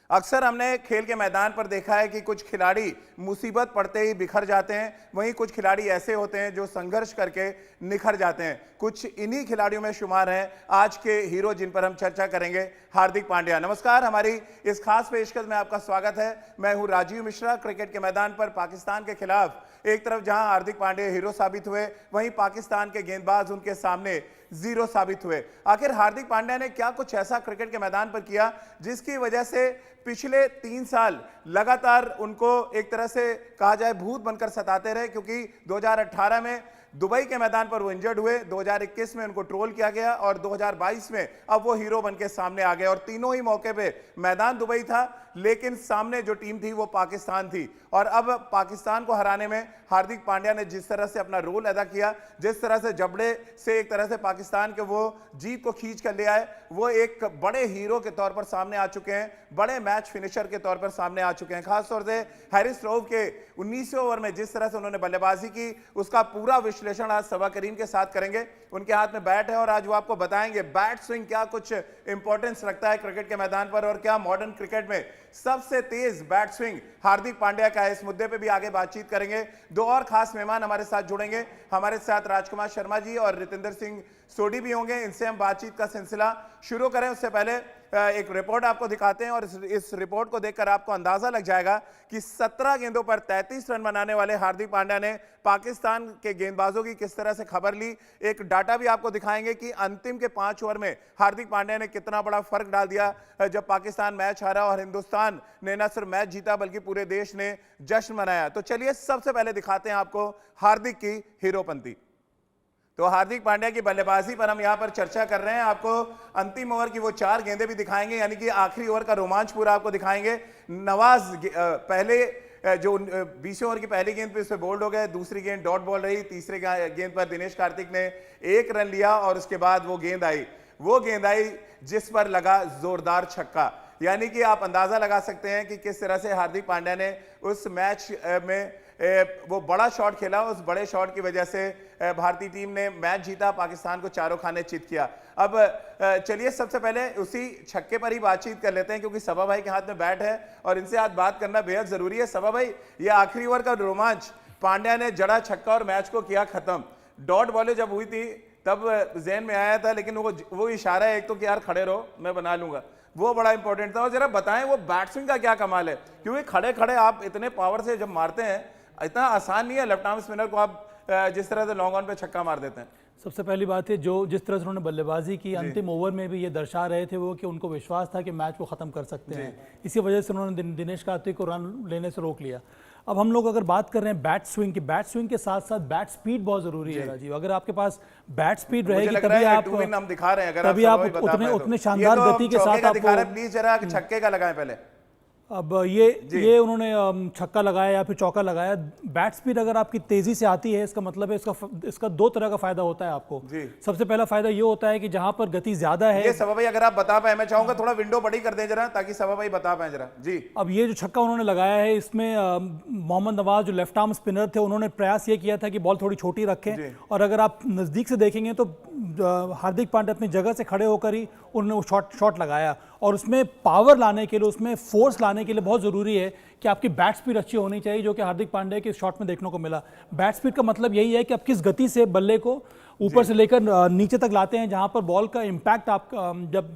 अक्सर हमने खेल के मैदान पर देखा है कि कुछ खिलाड़ी मुसीबत पड़ते ही बिखर जाते हैं, वहीं कुछ खिलाड़ी ऐसे होते हैं जो संघर्ष करके निखर जाते हैं। कुछ इन्हीं खिलाड़ियों में शुमार हैं आज के हीरो जिन पर हम चर्चा करेंगे, हार्दिक पांड्या। नमस्कार, हमारी इस खास पेशकश में आपका स्वागत है। मैं हूं राजीव मिश्रा। क्रिकेट के मैदान पर पाकिस्तान के खिलाफ एक तरफ जहां हार्दिक पांड्या हीरो साबित हुए, वहीं पाकिस्तान के गेंदबाज उनके सामने जीरो साबित हुए। आखिर हार्दिक पांड्या ने क्या कुछ ऐसा क्रिकेट के मैदान पर किया जिसकी वजह से पिछले 3 साल लगातार उनको एक तरह से कहा जाए भूत बनकर सताते रहे? क्योंकि 2018 में दुबई के मैदान पर वो इंजर्ड हुए, 2021 में उनको ट्रोल किया गया और 2022 में अब वो हीरो बनके सामने आ गए। और तीनों ही मौके पे मैदान दुबई था, लेकिन सामने जो टीम थी वो पाकिस्तान थी। और अब पाकिस्तान को हराने में हार्दिक पांड्या ने जिस तरह से अपना रोल अदा किया, जिस तरह से जबड़े से एक तरह से पाकिस्तान के वो जीत को खींच कर ले आए, वो एक बड़े हीरो के तौर पर सामने आ चुके हैं, बड़े मैच फिनिशर के तौर पर सामने आ चुके हैं। खासतौर से हैरिस रऊफ के 19वें ओवर में जिस तरह से उन्होंने बल्लेबाजी की, उसका पूरा विश्लेषण आज सबा करीम के साथ करेंगे। उनके हाथ में बैट है और आज वो आपको बताएंगे बैट स्विंग क्या कुछ इंपॉर्टेंस रखता है क्रिकेट के मैदान पर, और क्या मॉडर्न क्रिकेट में सबसे तेज बैट स्विंग हार्दिक पांड्या का है। इस मुद्दे पे भी आगे बातचीत करेंगे। दो और खास मेहमान हमारे साथ जुड़ेंगे। हमारे साथ राजकुमार शर्मा जी और रितेंद्र सिंह सोडी भी होंगे। इनसे हम बातचीत का सिलसिला शुरू करें उससे पहले एक रिपोर्ट आपको दिखाते हैं और इस रिपोर्ट को देखकर आपको अंदाजा लग जाएगा कि 17 गेंदों पर 33 रन बनाने वाले हार्दिक पांड्या ने पाकिस्तान के गेंदबाजों की किस तरह से खबर ली। एक डाटा भी आपको दिखाएंगे कि अंतिम के 5 ओवर में हार्दिक पांड्या ने कितना बड़ा फर्क डाल दिया जब पाकिस्तान मैच हारा और हिंदुस्तान ने न सिर्फ मैच जीता बल्कि पूरे देश ने जश्न मनाया। तो चलिए सबसे पहले दिखाते हैं आपको हार्दिक की हीरोपंती। तो हार्दिक पांड्या की बल्लेबाजी पर हम यहां पर चर्चा कर रहे हैं। आपको अंतिम ओवर की वो 4 गेंदें भी दिखाएंगे, यानी कि आखिरी ओवर का रोमांच पूरा आपको दिखाएंगे। नवाज पहले जो 20वें ओवर की पहली गेंद पे उस पर बोल्ड हो गए, दूसरी गेंद डॉट बॉल रही, तीसरी गेंद पर दिनेश कार्तिक ने 1 रन लिया और उसके बाद वो गेंद आई जिस पर लगा जोरदार छक्का। यानी कि आप अंदाजा लगा सकते हैं कि किस तरह से हार्दिक पांड्या ने उस मैच में वो बड़ा शॉट खेला। उस बड़े शॉट की वजह से भारतीय टीम ने मैच जीता, पाकिस्तान को चारों खाने चित किया। अब चलिए सबसे पहले उसी छक्के पर ही बातचीत कर लेते हैं, क्योंकि सबा भाई के हाथ में बैट है और इनसे आज बात करना बेहद जरूरी है। सबा भाई, ये आखिरी ओवर का रोमांच, पांड्या ने जड़ा छक्का और मैच को किया खत्म। डॉट बॉलें जब हुई थी तब जहन में आया था, लेकिन वो इशारा है एक तो कि यार खड़े रहो मैं बना लूंगा, वो बड़ा इंपॉर्टेंट था। और जरा बताएं वो बैट्समैन का क्या कमाल है, क्योंकि खड़े खड़े आप इतने पावर से जब मारते हैं, इतना आसान नहीं है लेफ्ट आर्म स्पिनर को आप जिस तरह से लॉन्ग ऑन पे छक्का मार देते हैं। सबसे पहली बात है जिस तरह से उन्होंने बल्लेबाजी की, अंतिम ओवर में भी ये दर्शा रहे थे वो कि उनको विश्वास था कि मैच को ख़त्म कर सकते हैं। इसी वजह से उन्होंने दिनेश कार्तिक को रन लेने से रोक लिया। अब हम लोग अगर बात कर रहे हैं बैट स्विंग की, बैट स्विंग के साथ साथ बैट स्पीड बहुत जरूरी है राजीव। अगर आपके पास बैट स्पीड रहेगी तभी हम दिखा रहे हैं, अगर तभी आप उतने शानदार गति के साथ आप प्लीज जरा छक्के का लगाएं पहले। अब ये उन्होंने छक्का लगाया या फिर चौका लगाया। बैट स्पीड अगर आपकी तेजी से आती है, इसका मतलब है इसका 2 तरह का फायदा होता है आपको। सबसे पहला फायदा ये होता है कि जहां पर गति ज्यादा है, ये सबा भाई अगर आप बता पाए, मैं चाहूंगा थोड़ा विंडो बड़ी कर दें जरा, ताकि सबा भाई बता पाए जरा जी। अब ये जो छक्का उन्होंने लगाया है, इसमें मोहम्मद नवाज जो लेफ्ट आर्म स्पिनर थे, उन्होंने प्रयास ये किया था कि बॉल थोड़ी छोटी रखें। और अगर आप नजदीक से देखेंगे तो हार्दिक पांड्या अपनी जगह से खड़े होकर ही उन्होंने शॉट लगाया। और उसमें पावर लाने के लिए, उसमें फोर्स लाने के लिए बहुत ज़रूरी है कि आपकी बैट स्पीड अच्छी होनी चाहिए, जो कि हार्दिक पांड्या के शॉट में देखने को मिला। बैट स्पीड का मतलब यही है कि आप किस गति से बल्ले को ऊपर से लेकर नीचे तक लाते हैं, जहां पर बॉल का इम्पैक्ट आप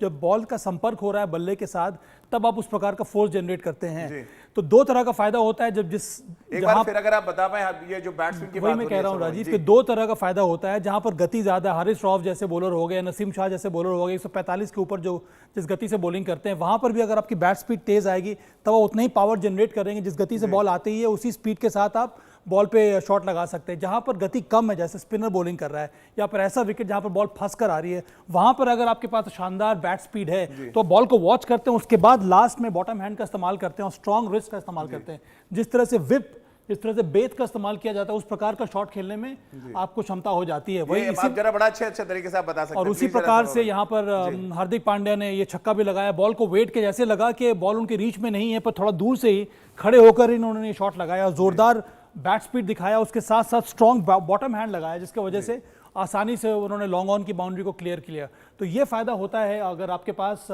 जब बॉल का संपर्क हो रहा है बल्ले के साथ, तब आप उस प्रकार का फोर्स जनरेट करते हैं। तो 2 तरह का फायदा होता है जब एक बार फिर अगर आप बता पाए ये जो बैट्समैन की वही मैं कह रहा हूँ राजीव कि 2 तरह का फायदा होता है। जहां पर गति ज्यादा, हारिस रऊफ जैसे बॉलर हो गए, नसीम शाह जैसे बॉलर हो गए, 145 के ऊपर जिस गति से बॉलिंग करते हैं, वहां पर भी अगर आपकी बैट स्पीड तेज आएगी तब वो उतना ही पावर जनरेट करेंगे जिस गति से बॉल आती है, उसी स्पीड के साथ आप बॉल पे शॉट लगा सकते हैं। जहां पर गति कम है, जैसे स्पिनर बॉलिंग कर रहा है या फिर ऐसा विकेट जहां पर बॉल फंस कर आ रही है, वहां पर अगर आपके पास शानदार बैट स्पीड है तो बॉल को वॉच करते हैं, उसके बाद लास्ट में बॉटम हैंड का इस्तेमाल करते हैं और स्ट्रॉन्ग रिस्ट का इस्तेमाल करते हैं। जिस तरह से विप, जिस तरह से बेत का इस्तेमाल किया जाता है, उस प्रकार का शॉट खेलने में आपको क्षमता हो जाती है। वही आप जरा बड़ा अच्छे तरीके से आप बता सकते हैं। और उसी प्रकार से यहाँ पर हार्दिक पांड्या ने ये छक्का भी लगाया, बॉल को वेट के जैसे लगा कि बॉल उनके रीच में नहीं है, पर थोड़ा दूर से ही खड़े होकर इन्होंने ये शॉट लगाया, जोरदार बैट स्पीड दिखाया, उसके साथ साथ स्ट्रॉन्ग बॉटम हैंड लगाया, जिसकी वजह से आसानी से उन्होंने लॉन्ग ऑन की बाउंड्री को क्लियर किया। तो ये फायदा होता है अगर आपके पास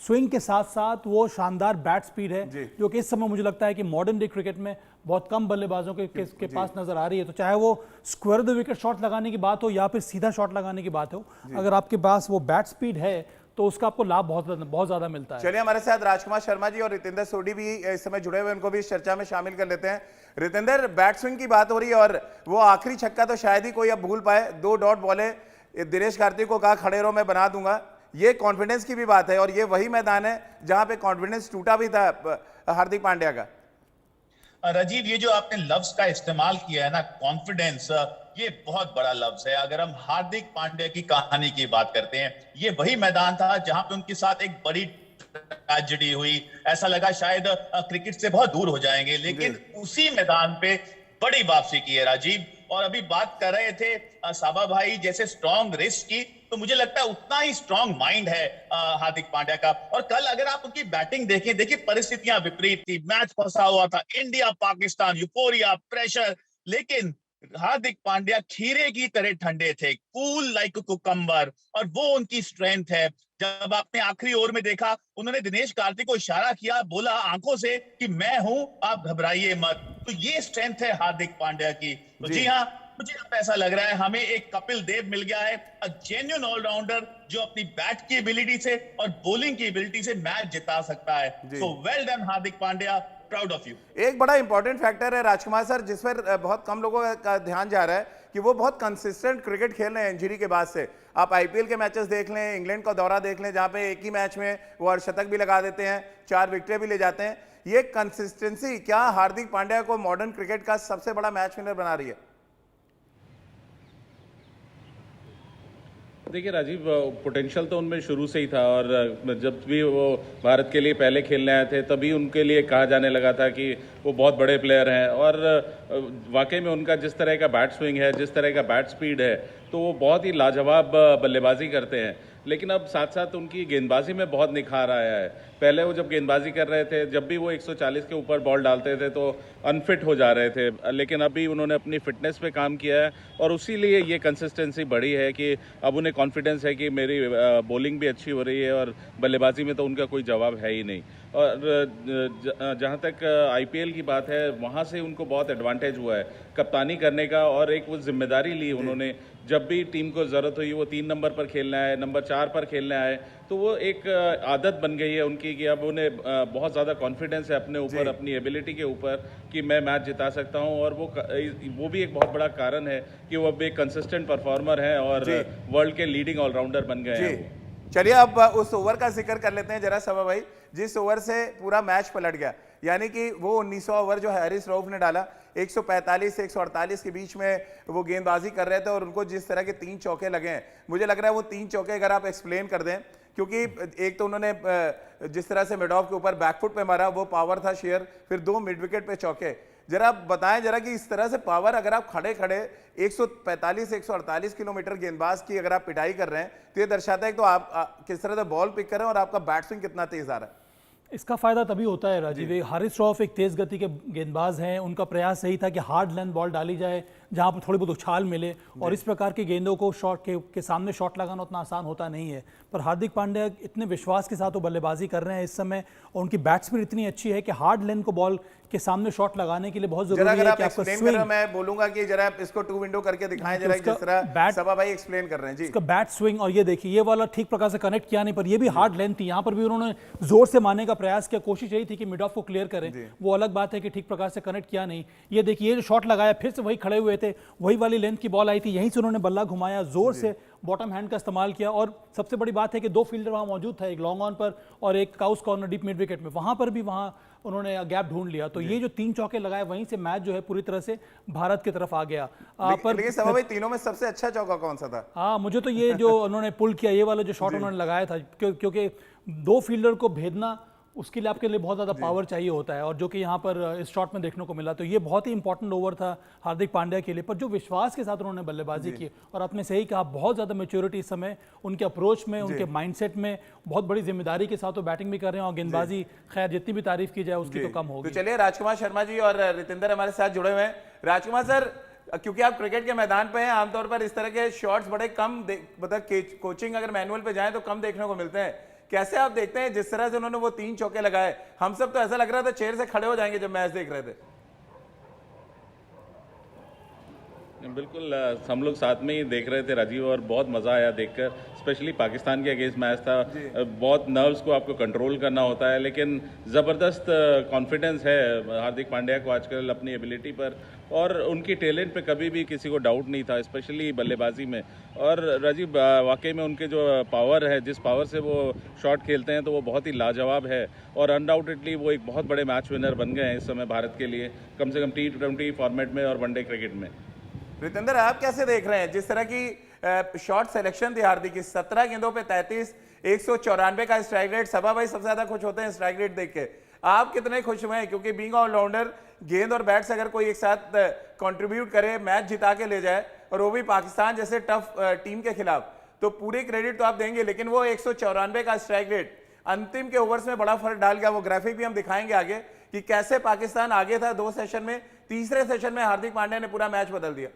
स्विंग के साथ साथ वो शानदार बैट स्पीड है जी। जो कि इस समय मुझे लगता है कि मॉडर्न डे क्रिकेट में बहुत कम बल्लेबाजों के पास नजर आ रही है। तो चाहे वो स्क्वायर द विकेट शॉट लगाने की बात हो या फिर सीधा शॉट लगाने की बात हो, अगर आपके पास वो बैट स्पीड है तो उसका आपको लाभ बहुत ज्यादा मिलता है। चलिए, हमारे साथ राजकुमार शर्मा जी और रितेंद्र सोडी भी इस समय जुड़े हुए, उनको भी इस चर्चा में शामिल कर लेते हैं। रितेंद्र, बैट स्विंग की बात हो रही है और वो आखिरी छक्का तो शायद ही कोई अब भूल पाए। 2 डॉट बॉले, दिनेश कार्तिक को कहा खड़े रहो मैं बना दूंगा। ये कॉन्फिडेंस की भी बात है और ये वही मैदान है जहां पे कॉन्फिडेंस टूटा भी था हार्दिक पांड्या का। राजीव, ये जो आपने लफ्ज का इस्तेमाल किया है ना, कॉन्फिडेंस, ये बहुत बड़ा लफ्ज है। अगर हम हार्दिक पांड्या की कहानी की बात करते हैं, ये वही मैदान था जहां पे उनके साथ एक बड़ी ट्रेजेडी हुई। ऐसा लगा शायद क्रिकेट से बहुत दूर हो जाएंगे, लेकिन उसी मैदान पे बड़ी वापसी की है राजीव। और अभी बात कर रहे थे साबा भाई जैसे स्ट्रॉन्ग रिस्ट की, तो मुझे लगता है उतना ही स्ट्रॉन्ग माइंड है हार्दिक पांड्या का। और कल अगर आप उनकी बैटिंग देखें, देखिए परिस्थितियां विपरीत थी, मैच फंसा हुआ था, इंडिया पाकिस्तान, यूफोरिया, प्रेशर, लेकिन हार्दिक पांड्या खीरे की तरह ठंडे थे, कूल लाइक कुकम्बर, और वो उनकी स्ट्रेंथ है। जब आपने आखिरी ओवर में देखा, उन्होंने दिनेश कार्तिक को इशारा किया, बोला आंखों से कि मैं हूं, आप घबराइए मत। तो ये स्ट्रेंथ है हार्दिक पांड्या की। तो जी हाँ, मुझे अब ऐसा लग रहा है हमें एक कपिल देव मिल गया है, अ जेन्युइन ऑलराउंडर जो अपनी बैट की एबिलिटी से और बॉलिंग की एबिलिटी से मैच जिता सकता है। So well done Hardik Pandya, proud of you. एक बड़ा इंपॉर्टेंट फैक्टर है राजकुमार सर, जिस पर बहुत कम लोगों का ध्यान जा रहा है कि वो बहुत कंसिस्टेंट क्रिकेट खेल रहे हैं इंजरी के बाद से। आप आईपीएल के मैचेस देख लें, इंग्लैंड का दौरा देख लें, जहां पे एक ही मैच में वो अर्धशतक भी लगा देते हैं, 4 विकेटें भी ले जाते हैं। ये कंसिस्टेंसी क्या हार्दिक पांड्या को मॉडर्न क्रिकेट का सबसे बड़ा मैच विनर बना रही है? देखिए राजीव, पोटेंशियल तो उनमें शुरू से ही था और जब भी वो भारत के लिए पहले खेलने आए थे तभी उनके लिए कहा जाने लगा था कि वो बहुत बड़े प्लेयर हैं। और वाकई में उनका जिस तरह का बैट स्विंग है, जिस तरह का बैट स्पीड है, तो वो बहुत ही लाजवाब बल्लेबाजी करते हैं। लेकिन अब साथ साथ उनकी गेंदबाजी में बहुत निखार आया है। पहले वो जब गेंदबाजी कर रहे थे, जब भी वो 140 के ऊपर बॉल डालते थे तो अनफिट हो जा रहे थे, लेकिन अभी उन्होंने अपनी फिटनेस पे काम किया है और उसी लिए ये कंसिस्टेंसी बढ़ी है कि अब उन्हें कॉन्फिडेंस है कि मेरी बॉलिंग भी अच्छी हो रही है और बल्लेबाजी में तो उनका कोई जवाब है ही नहीं। और जहाँ तक आईपीएल की बात है, वहाँ से उनको बहुत एडवांटेज हुआ है कप्तानी करने का, और एक वो जिम्मेदारी ली उन्होंने। जब भी टीम को ज़रूरत हुई वो 3 नंबर पर खेलना है, नंबर 4 पर खेलना है, तो वो एक आदत बन गई है उनकी कि अब उन्हें बहुत ज़्यादा कॉन्फिडेंस है अपने ऊपर, अपनी एबिलिटी के ऊपर कि मैं मैच जिता सकता हूं। और वो भी एक बहुत बड़ा कारण है कि वो अब एक कंसिस्टेंट परफॉर्मर है और वर्ल्ड के लीडिंग ऑलराउंडर बन गए हैं। चलिए, अब उस ओवर का जिक्र कर लेते हैं जरा सबा भाई, जिस ओवर से पूरा मैच पलट गया। यानी कि वो 1900 ओवर जो हैरिस रऊफ ने डाला, 145 से 148 के बीच में वो गेंदबाजी कर रहे थे और उनको जिस तरह के 3 चौके लगे हैं, मुझे लग रहा है वो 3 चौके अगर आप एक्सप्लेन कर दें, क्योंकि एक तो उन्होंने जिस तरह से मिड ऑफ के ऊपर बैकफुट पे मारा, वो पावर था शेयर, फिर 2 मिड विकेट पे चौके। जरा बताएं जरा कि इस तरह से पावर, अगर आप खड़े खड़े 145 से 148 किलोमीटर गेंदबाज की अगर आप पिटाई कर रहे हैं, तो ये दर्शाता है कि तो आप किस तरह से बॉल पिक कर रहे हैं और आपका बैट स्विंग कितना तेज आ रहा है। इसका फायदा तभी होता है राजीव, हारिस रऊफ एक तेज गति के गेंदबाज हैं, उनका प्रयास यही था कि हार्ड लेंथ बॉल डाली जाए जहां पर थोड़ी बहुत उछाल मिले, और इस प्रकार की गेंदों को शॉट के सामने शॉट लगाना उतना आसान होता नहीं है। पर हार्दिक पांड्या इतने विश्वास के साथ वो बल्लेबाजी कर रहे हैं इस समय, और उनकी बैट स्पीड इतनी अच्छी है कि हार्ड लेंथ को बॉल के सामने शॉट लगाने के लिए बहुत जरूरी है कि आपका स्विंग। मैं बोलूंगा कि जरा इसको 2 विंडो करके दिखाएं जरा, जिस तरह सबा भाई एक्सप्लेन कर रहे हैं जी, इसका बैट स्विंग। और ये देखिए, ये वाला ठीक प्रकार से कनेक्ट किया नहीं, पर ये भी हार्ड लेंथ थी, यहाँ पर भी उन्होंने जोर से मारने का प्रयास किया, कोशिश यही थी कि मिड ऑफ को क्लियर करें, वो अलग बात है कि ठीक प्रकार से कनेक्ट किया नहीं। ये देखिए, ये जो शॉट लगाया, फिर से वही खड़े हुए थे, वही वाली लेंथ की बॉल आई थी, यहीं से उन्होंने बल्ला घुमाया, जोर से बॉटम हैंड का इस्तेमाल किया। और सबसे बड़ी बात है कि 2 फील्डर वहां मौजूद था, एक लॉन्ग ऑन पर और एक cows corner deep mid wicket में, वहां पर भी उन्होंने गैप ढूंढ लिया। तो ये जो 3 चौके लगाए, वहीं से मैच जो है पूरी तरह से भारत की तरफ आ गया। लेकिन सबा भाई, तीनों में सबसे अच्छा चौका कौन सा था? हाँ, मुझे तो ये जो उन्होंने पुल किया, ये वाला जो शॉट उन्होंने लगाया था, क्योंकि 2 फील्डर को भेदना, उसके लिए आपके लिए बहुत ज़्यादा पावर चाहिए होता है, और जो कि यहाँ पर इस शॉट में देखने को मिला। तो ये बहुत ही इंपॉर्टेंट ओवर था हार्दिक पांड्या के लिए, पर जो विश्वास के साथ उन्होंने बल्लेबाजी की, और आपने सही कहा, बहुत ज़्यादा मैच्योरिटी इस समय उनके अप्रोच में, उनके माइंडसेट में, बहुत बड़ी जिम्मेदारी के साथ वो बैटिंग भी कर रहे हैं, और गेंदबाजी खैर जितनी भी तारीफ की जाए उसकी तो कम होगी। तो चलिए, राजकुमार शर्मा जी और रितेंद्र हमारे साथ जुड़े हुए हैं। राजकुमार सर, क्योंकि आप क्रिकेट के मैदान पे हैं, आमतौर पर इस तरह के शॉट्स बड़े कम, मतलब कोचिंग अगर मैनुअल पे जाएं तो कम देखने को मिलते हैं। कैसे आप देखते हैं जिस तरह से उन्होंने वो 3 चौके लगाए, हम सब तो ऐसा लग रहा था चेयर से खड़े हो जाएंगे जब मैच देख रहे थे। बिल्कुल हम लोग साथ में ही देख रहे थे राजीव, और बहुत मज़ा आया देखकर। स्पेशली पाकिस्तान के अगेंस्ट मैच था, बहुत नर्व्स को आपको कंट्रोल करना होता है, लेकिन ज़बरदस्त कॉन्फिडेंस है हार्दिक पांड्या को आजकल अपनी एबिलिटी पर, और उनकी टैलेंट पे कभी भी किसी को डाउट नहीं था, स्पेशली बल्लेबाजी में। और राजीव वाकई में उनके जो पावर है, जिस पावर से वो शॉट खेलते हैं, तो वो बहुत ही लाजवाब है, और अनडाउटेडली वो एक बहुत बड़े मैच विनर बन गए हैं इस समय भारत के लिए, कम से कम T20 फॉर्मेट में और वनडे क्रिकेट में। रितेंद्र, आप कैसे देख रहे हैं जिस तरह की शॉट सिलेक्शन थी हार्दिक की? 17 गेंदों पे 33, 194 का स्ट्राइक रेट। सभा भाई सबसे ज्यादा खुश होते हैं स्ट्राइक रेट देख के, आप कितने खुश हुए हैं? क्योंकि बीइंग ऑलराउंडर, गेंद और बैट्स अगर कोई एक साथ कंट्रीब्यूट करे, मैच जिता के ले जाए, और वो भी पाकिस्तान जैसे टफ टीम के खिलाफ, तो पूरे क्रेडिट तो आप देंगे, लेकिन वो 194 का स्ट्राइक रेट अंतिम के ओवर्स में बड़ा फर्क डाल गया। वो ग्राफिक भी हम दिखाएंगे आगे कि कैसे पाकिस्तान आगे था 2 सेशन में, तीसरे सेशन में हार्दिक पांड्या ने पूरा मैच बदल दिया।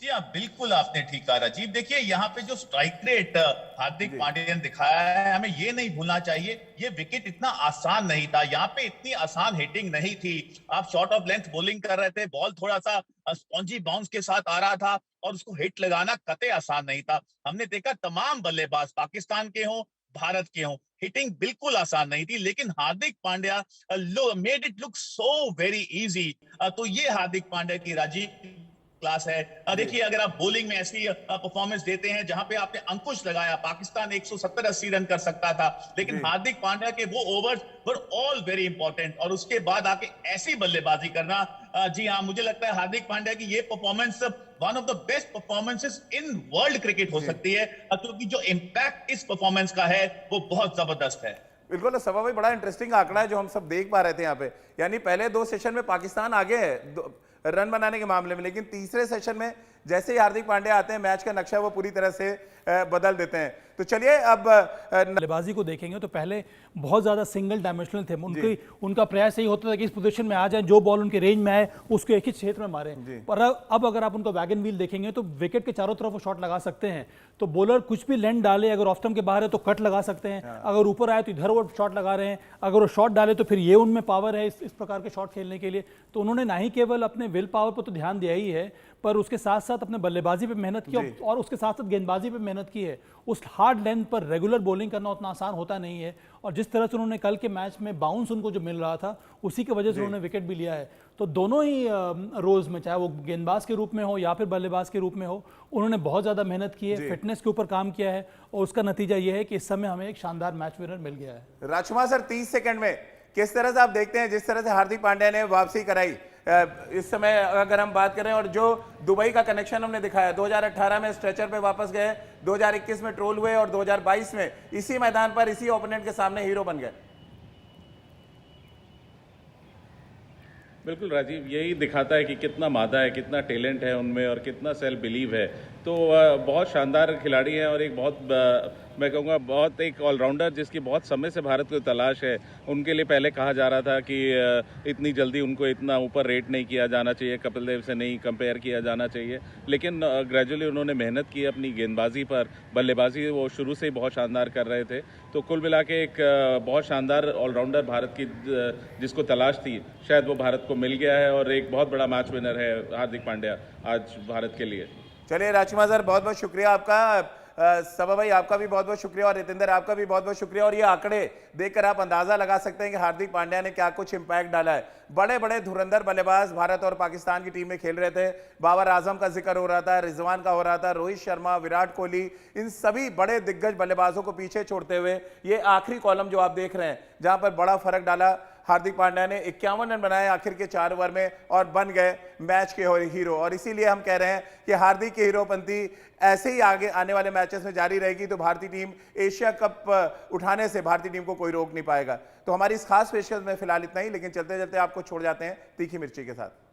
जी हाँ, बिल्कुल आपने ठीक कहा राजीव। देखिए यहाँ पे जो स्ट्राइक रेट हार्दिक पांड्या ने दिखाया है, हमें ये नहीं भूलना चाहिए, ये विकेट इतना आसान नहीं था, यहाँ पे इतनी आसान हिटिंग नहीं थी। आप शॉर्ट ऑफ लेंथ बॉलिंग कर रहे थे, बॉल थोड़ा सा स्पॉन्जी बाउंस के साथ आ रहा था, और उसको हिट लगाना कतई आसान नहीं था। हमने देखा तमाम बल्लेबाज, पाकिस्तान के हों, भारत के हों, हिटिंग बिल्कुल आसान नहीं थी, लेकिन Hardik Pandya made it look so very easy. तो ये हार्दिक पांड्या की राजीव क्लास है। देखिए अगर आप बॉलिंग में ऐसी परफॉर्मेंस देते हैं जहां पे आपने अंकुश लगाया, पाकिस्तान 170-80 रन कर सकता था, लेकिन हार्दिक पांड्या के वो overs were all very important, और उसके बाद आके ऐसी बल्लेबाजी करना, जी हाँ, मुझे लगता है हार्दिक पांड्या की ये performance one of the best performances in world cricket हो सकती है, क्योंकि जो इम्पैक्ट इस परफॉर्मेंस का है वो बहुत जबरदस्त है। बिल्कुल सभा भाई, बड़ा इंटरेस्टिंग आंकड़ा है जो हम सब देख पा रहे थे यहाँ पे। यानी पहले 2 सेशन में पाकिस्तान आगे है रन बनाने के मामले में, लेकिन तीसरे सेशन में जैसे ही हार्दिक पांड्या आते हैं, मैच का नक्शा वो पूरी तरह से बदल देते हैं। तो चलिए अब बल्लेबाजी को देखेंगे तो पहले बहुत ज़्यादा सिंगल डायमेंशनल थे, उनका प्रयास यही होता था कि इस पोजीशन में आ जाए, जो बॉल उनके रेंज में आए उसको एक ही क्षेत्र में मारे। पर अब अगर आप उनका वैगन व्हील देखेंगे तो विकेट के चारों तरफ वो शॉट लगा सकते हैं। तो बॉलर कुछ भी लेंथ डाले, अगर ऑफ स्टंप के बाहर है तो कट लगा सकते हैं, अगर ऊपर आए तो इधर वो शॉट लगा रहे हैं, अगर वो शॉट डाले तो फिर ये उनमें पावर है इस प्रकार के शॉट खेलने के लिए। तो उन्होंने ना ही केवल अपने विल पावर पर तो ध्यान दिया ही है, पर उसके साथ साथ अपने बल्लेबाजी पे मेहनत की, और उसके साथ साथ गेंदबाजी पे मेहनत की है। उस हार्ड लेंथ पर रेगुलर बॉलिंग करना उतना आसान होता नहीं है, और जिस तरह से उन्होंने कल के मैच में बाउंस उनको जो मिल रहा था, उसी की वजह से उन्होंने विकेट भी लिया है। तो दोनों ही रोल्स में, चाहे वो गेंदबाज के रूप में हो या फिर बल्लेबाज के रूप में हो, उन्होंने बहुत ज़्यादा मेहनत की है, फिटनेस के ऊपर काम किया है, और उसका नतीजा ये है कि इस समय हमें एक शानदार मैच विनर मिल गया है। राजकुमार सर, 30 सेकंड में किस तरह से आप देखते हैं जिस तरह से हार्दिक पांड्या ने वापसी कराई इस समय अगर हम बात करें, और जो दुबई का कनेक्शन हमने दिखाया, 2018 में स्ट्रेचर पे वापस गए, 2021 में ट्रोल हुए, और 2022 में इसी मैदान पर इसी ओपोनेंट के सामने हीरो बन गए। बिल्कुल राजीव, यही दिखाता है कि कितना मादा है, कितना टैलेंट है उनमें, और कितना सेल्फ बिलीव है। तो बहुत शानदार खिलाड़ी हैं, और एक बहुत मैं कहूँगा बहुत एक ऑलराउंडर जिसकी बहुत समय से भारत को तलाश है। उनके लिए पहले कहा जा रहा था कि इतनी जल्दी उनको इतना ऊपर रेट नहीं किया जाना चाहिए, कपिल देव से नहीं कंपेयर किया जाना चाहिए, लेकिन ग्रेजुअली उन्होंने मेहनत की अपनी गेंदबाजी पर, बल्लेबाजी वो शुरू से ही बहुत शानदार कर रहे थे। तो कुल मिला के एक बहुत शानदार ऑलराउंडर भारत की जिसको तलाश थी, शायद वो भारत को मिल गया है, और एक बहुत बड़ा मैच विनर है हार्दिक पांड्या आज भारत के लिए। चलिए राजकुमार सर, बहुत बहुत शुक्रिया आपका। सभा भाई आपका भी बहुत बहुत शुक्रिया, और रितेंद्र आपका भी बहुत बहुत शुक्रिया। और ये आंकड़े देखकर आप अंदाजा लगा सकते हैं कि हार्दिक पांड्या ने क्या कुछ इंपैक्ट डाला है। बड़े बड़े धुरंधर बल्लेबाज भारत और पाकिस्तान की टीम में खेल रहे थे। बाबर आजम का जिक्र हो रहा था, रिजवान का हो रहा था, रोहित शर्मा, विराट कोहली, इन सभी बड़े दिग्गज बल्लेबाजों को पीछे छोड़ते हुए ये आखिरी कॉलम जो आप देख रहे हैं, जहां पर बड़ा फर्क डाला हार्दिक पांड्या ने, 51 रन बनाए आखिर के 4 ओवर में, और बन गए मैच के हीरो। और इसीलिए हम कह रहे हैं कि हार्दिक की हीरोपंती ऐसे ही आगे आने वाले मैचेस में जारी रहेगी, तो भारतीय टीम एशिया कप उठाने से भारतीय टीम को कोई रोक नहीं पाएगा। तो हमारी इस खास पेशकश में फिलहाल इतना ही, लेकिन चलते चलते आपको छोड़ जाते हैं तीखी मिर्ची के साथ।